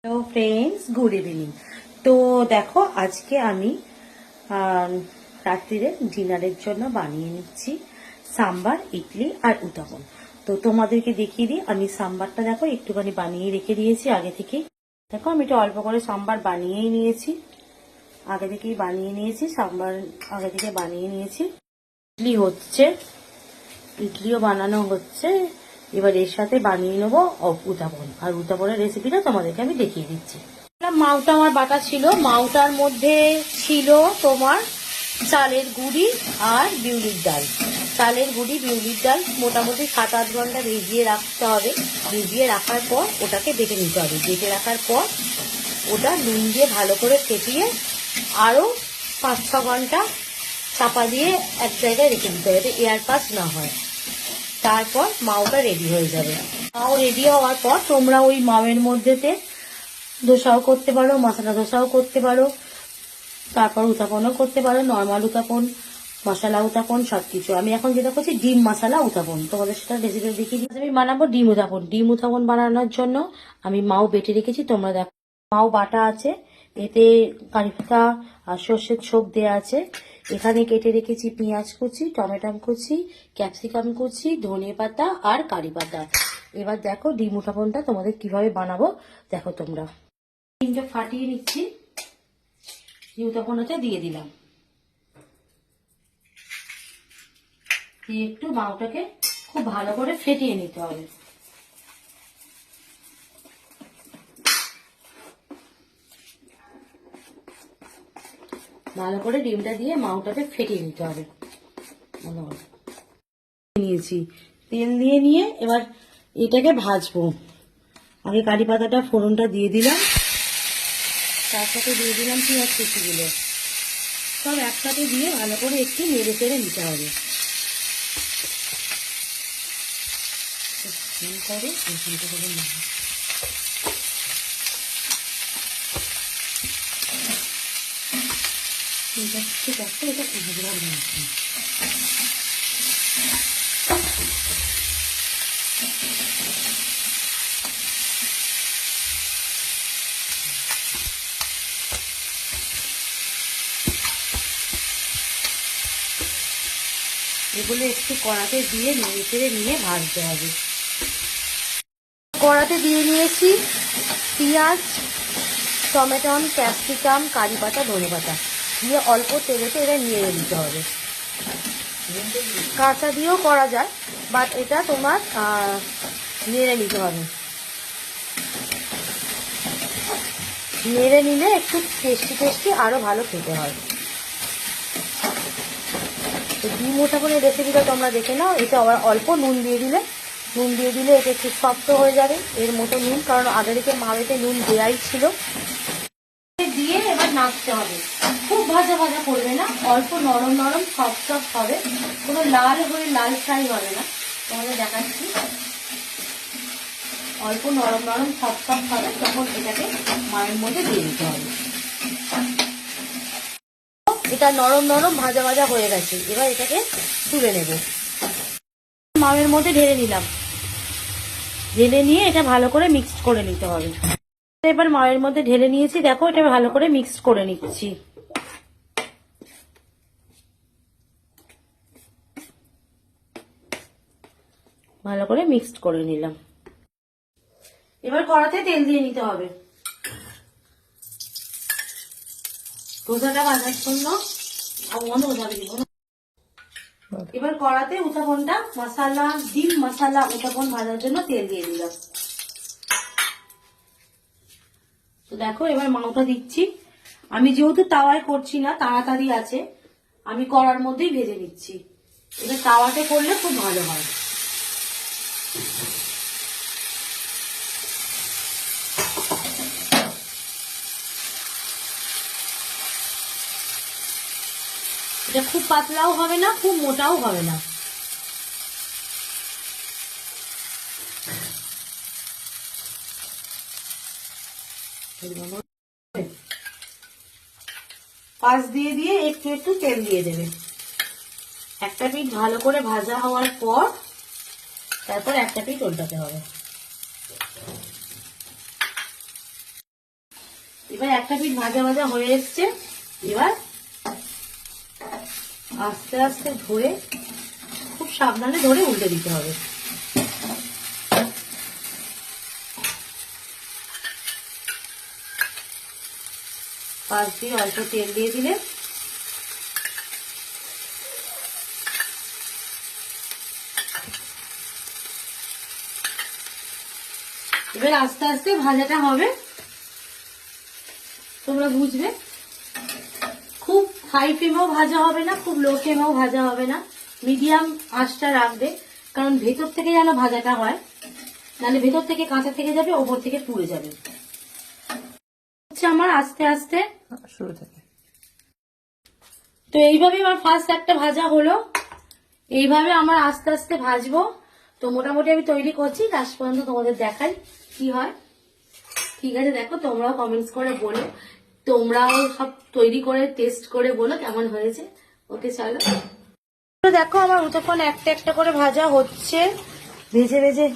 Hello friends, good evening. তো দেখো, আজকে আমি রাত্রিরে ডিনারের জন্য বানিয়ে নিচ্ছি সাম্বার, ইডলি আর উত্তাপম। তো তোমাদেরকে দেখিয়ে দিই। আমি সাম্বারটা দেখো একটুখানি বানিয়ে রেখে দিয়েছি আগে থেকেই। দেখো, আমি একটু অল্প করে সাম্বার বানিয়েই নিয়েছি, আগে থেকেই বানিয়ে নিয়েছি সাম্বার, আগে থেকে বানিয়ে নিয়েছি। ইডলি হচ্ছে, ইডলিও বানানো হচ্ছে। এবার এর সাথে বানিয়ে নেবো উত্তাপম, আর উত্তাপমের রেসিপিটা তোমাদেরকে আমি দেখিয়ে দিচ্ছি। মাউটা আমার বাটা ছিল, মাউটার মধ্যে ছিল তোমার চালের গুঁড়ি আর বিউলির ডাল। চালের গুঁড়ি বিউলির ডাল মোটামুটি 7-8 ঘন্টা ভিজিয়ে রাখতে হবে। ভিজিয়ে রাখার পর ওটাকে বেটে নিতে হবে। বেটে রাখার পর ওটা নুন দিয়ে ভালো করে ফেটিয়ে আরও 5-6 ঘন্টা চাপা দিয়ে এক জায়গায় রেখে দিতে হবে, এয়ার পাস না হয়। তারপর মাওটা রেডি হয়ে যাবে। মাও রেডি হওয়ার পর তোমরা ওই মাওয়ের মধ্যেতে দোসাও করতে পারো, মশলা দোসাও করতে পারো, তারপর উত্তাপনও করতে পারো, নর্মাল উত্তাপন, মশলা উত্তাপন, সবকিছু। আমি এখন যেটা করছি ডিম মশলা উত্তাপন, তোমাদের সেটা রেসিপি দেখিয়ে দিচ্ছি। আমি বানাবো ডিম উত্তাপন। ডিম উত্তাপন বানানোর জন্য আমি মাও বেটে রেখেছি, তোমরা দেখো। মাও বাটা আছে, এতে কারিপাতা আর সর্ষের ছোপ দেওয়া আছে। এখানে কেটে রেখেছি পেঁয়াজ কুচি, টমেটো কুচি, ক্যাপসিকাম কুচি, ধনে পাতা আর কারি পাতা। এবার দেখো ডিম উত্তাপনটা তোমাদের কিভাবে বানাবো দেখো তোমরা। ডিমটা ফাটিয়ে নিচ্ছি, ডিম উত্তাপনটা দিয়ে দিলাম, দিয়ে একটু মাওটাকে খুব ভালো করে ফেটিয়ে নিতে হবে। ভালো করে ডিমটা দিয়ে মাওটাকে ফেটিয়ে নিতে হবে। নিয়েছি, তেল দিয়ে নিয়ে এবার এটাকে ভাজবো। আগে কারি পাতাটা ফোড়নটা দিয়ে দিলাম, তার সাথে দিয়ে দিলাম পেঁয়াজ কুচিগুলো, সব একসাথে দিয়ে ভালো করে একটু নেড়ে চেড়ে নিতে হবে। ঠিক আছে, এটা এগুলো একটু কড়াতে দিয়ে নেড়ে চেড়ে নিয়ে ভাজতে হবে। কড়াতে দিয়ে নিয়েছি পেঁয়াজ, টমেটো, ক্যাপসিকাম, কারি পাতা, ধনে পাতা দিয়ে অল্প তেলেতে এটা নিয়ে নিতে হবে। কাঁচা দিয়েও করা যায়, বাট এটা তোমার নেড়ে নিতে হবে। নেড়ে নিলে একটু টেস্টি টেস্টি আরো ভালো খেতে হয়। ডিম উত্তাপনের রেসিপিটা তোমরা দেখে নাও। এটা আবার অল্প নুন দিয়ে দিলে, এটা একটু শক্ত হয়ে যাবে এর মতো নুন, কারণ আগে থেকে মাওয়েতে নুন দেওয়াই ছিল। দিয়ে এবার নাড়তে হবে, খুব ভাজা ভাজা করবে না, অল্প নরম নরম সফট হবে, কোনো লাল হয়ে লাল ফ্রাই হবে না। তোমাদের দেখাচ্ছি, অল্প নরম নরম সফট হবে, তখন এটাকে মায়ের মধ্যে দিয়ে দিতে হবে। এটা নরম নরম ভাজা ভাজা হয়ে গেছে, এবার এটাকে তুলে নেব। মায়ের মধ্যে ঢেলে নিলাম, ঢেলে নিয়ে এটা ভালো করে মিক্সড করে নিতে হবে। এবার মায়ের মধ্যে ঢেলে নিয়েছি, দেখো এটা ভালো করে মিক্সড করে নিচ্ছি। ভালো করে মিক্সড করে নিলাম। এবার কড়াতে তেল দিয়ে নিতে হবে ধোসাটা ভাজার জন্য। এবার কড়াতে উত্তাপনটা মশলা, ডিম মশলা উত্তাপন ভাজার জন্য তেল দিয়ে দিলাম। তো দেখো এবার মাওটা দিচ্ছি। আমি যেহেতু তাওয়ায় করছি না, তাড়াতাড়ি আছে, আমি কড়ার মধ্যেই ভেজে নিচ্ছি। এটা তাওয়াতে করলে খুব ভালো হয়। এটা খুব পাতলাও হবে না, খুব মোটাও হবে না। পাশ দিয়ে দিয়ে একটু একটু তেল দিয়ে দেবে। একটা পিঠ ভালো করে ভাজা হওয়ার পর তারপর একটা পিঠ উল্টাতে হবে। এবার একটা পিঠ ভাজা ভাজা হয়ে এসছে। এবার আস্তে আস্তে ধরে, খুব সাবধানে ধরে উল্টে দিতে হবে। পাশ দিয়ে অল্প তেল দিয়ে দিলে এবার আস্তে আস্তে ভাজাটা হবে, তোমরা বুঝবে। খুব হাই ফ্লেমেও ভাজা হবে না, খুব লো ফ্লেমেও ভাজা হবে না, মিডিয়াম আঁচটা রাখবে, কারণ ভেতর থেকে যেন ভাজাটা হয়, নাহলে ভেতর থেকে কাঁচা থেকে যাবে, ওপর থেকে পুড়ে যাবে। আমার আস্তে আস্তে শুরু থেকে তো এইভাবে আমার ফার্স্ট একটা ভাজা হলো। এইভাবে আমার আস্তে আস্তে ভাজবো। তো মোটামুটি আমি তৈরি করছি, লাস্ট পর্যন্ত তোমাদের দেখাই কি হয়। ঠিক আছে, দেখো তোমরাও কমেন্টস করে বলো, তোমরাও সব তৈরি করে টেস্ট করে বলো কেমন হয়েছে। ওকে চলো, দেখো আমার উত্তপন একটা একটা করে ভাজা হচ্ছে, ভেজে ভেজে।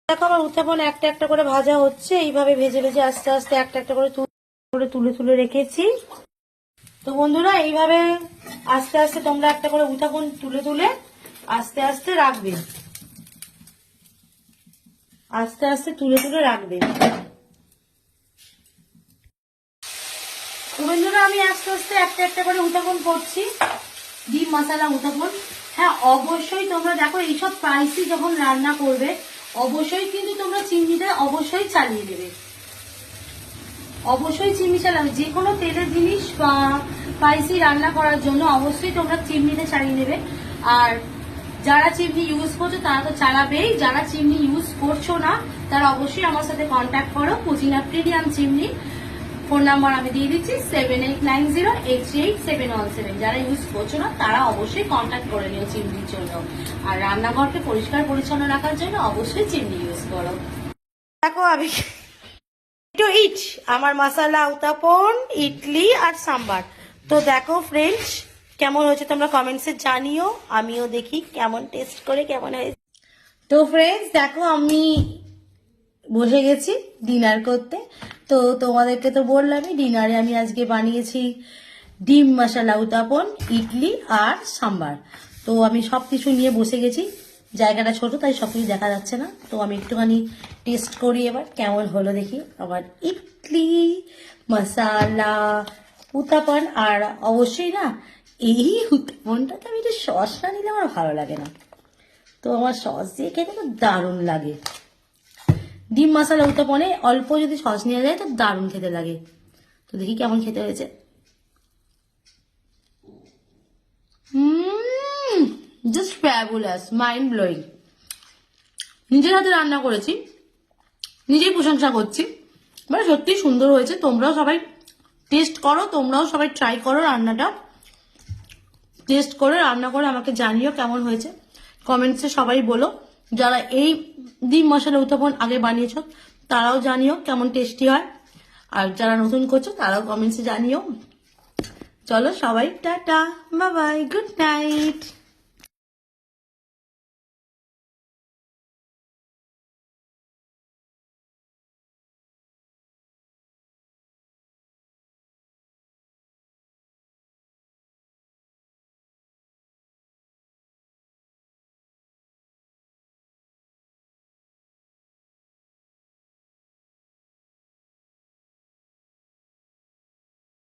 দেখো আমার উত্তপন একটা একটা করে ভাজা হচ্ছে, এইভাবে ভেজে ভেজে আস্তে আস্তে একটা একটা করে তুলে তুলে রেখেছি। তো বন্ধুরা এইভাবে আস্তে আস্তে তোমরা একটা করে উত্তপন তুলে তুলে আস্তে আস্তে রাখবে, আস্তে আস্তে তুলে তুলে রাখবে। তো বন্ধুরা আমি আস্তে আস্তে একটা একটা করে উত্তপন করছি, ডিম মশলা উত্তপন। হ্যাঁ অবশ্যই তোমরা দেখো এইসব স্পাইসি যখন রান্না করবে, অবশ্যই কিন্তু তোমরা চিংড়িটা অবশ্যই চালিয়ে দেবে, অবশ্যই চিমনি চালাবে। যে কোনো তেলের জিনিস বা স্পাইসি রান্না করার জন্য অবশ্যই তোমরা চিমনিতে চালিয়ে নেবে। আর যারা চিমনি ইউজ করছো তারা তো চালাবেই, যারা চিমনি ইউজ করছো না তারা অবশ্যই আমার সাথে কন্ট্যাক্ট করো। Kutchina premium chimney phone number আমি দিয়ে দিচ্ছি 7890838717। যারা ইউজ করছো না তারা অবশ্যই কন্ট্যাক্ট করে নিও চিমনির জন্য। আর রান্নাঘরকে পরিষ্কার পরিচ্ছন্ন রাখার জন্য অবশ্যই চিমনি ইউজ করো। দেখো আমি ইট আমার মশলা উত্তপন, ইডলি আর সাম্বার। তো দেখো ফ্রেন্ডস কেমন হয়েছে তোমরা কমেন্টসে জানিও, আমিও দেখি কেমন টেস্ট করে কেমন হয়েছে। তো ফ্রেন্ডস দেখো আমি বসে গেছি ডিনার করতে। তো তোমাদেরকে তো বললামই ডিনারে আমি আজকে বানিয়েছি ডিম মশলা উত্তপন, ইডলি আর সাম্বার। তো আমি সবকিছু নিয়ে বসে গেছি, জায়গাটা ছোট তাই সবকিছু দেখা যাচ্ছে না। তো আমি একটুখানি টেস্ট করি এবার কেমন হলো দেখি আমার ইডলি মশলা উত্তপন। আর অবশ্যই না এই উত্তপনটাতে আমি একটু সস না নিলে আমার ভালো লাগে না, তো আমার সস দিয়ে খেতে তো দারুণ লাগে। ডিম মশলা উত্তপনে অল্প যদি সস নেওয়া যায় তো দারুণ খেতে লাগে। তো দেখি কেমন খেতে হয়েছে। Just fabulous, mind blowing. নিজের হাতে রান্না করেছি, নিজেই প্রশংসা করছি, মানে সত্যি সুন্দর হয়েছে। তোমরাও সবাই টেস্ট করো, তোমরাও সবাই ট্রাই করো রান্নাটা, টেস্ট করে রান্না করে আমাকে জানিও কেমন হয়েছে। কমেন্টসে সবাই বলো, যারা এই ডিম মশলা উত্তপন আগে বানিয়েছো তারাও জানিও কেমন টেস্টি হয়। আর যারা নতুন করছো তারাও কমেন্টসে জানিও। চলো সবাই tata, bye bye, good night.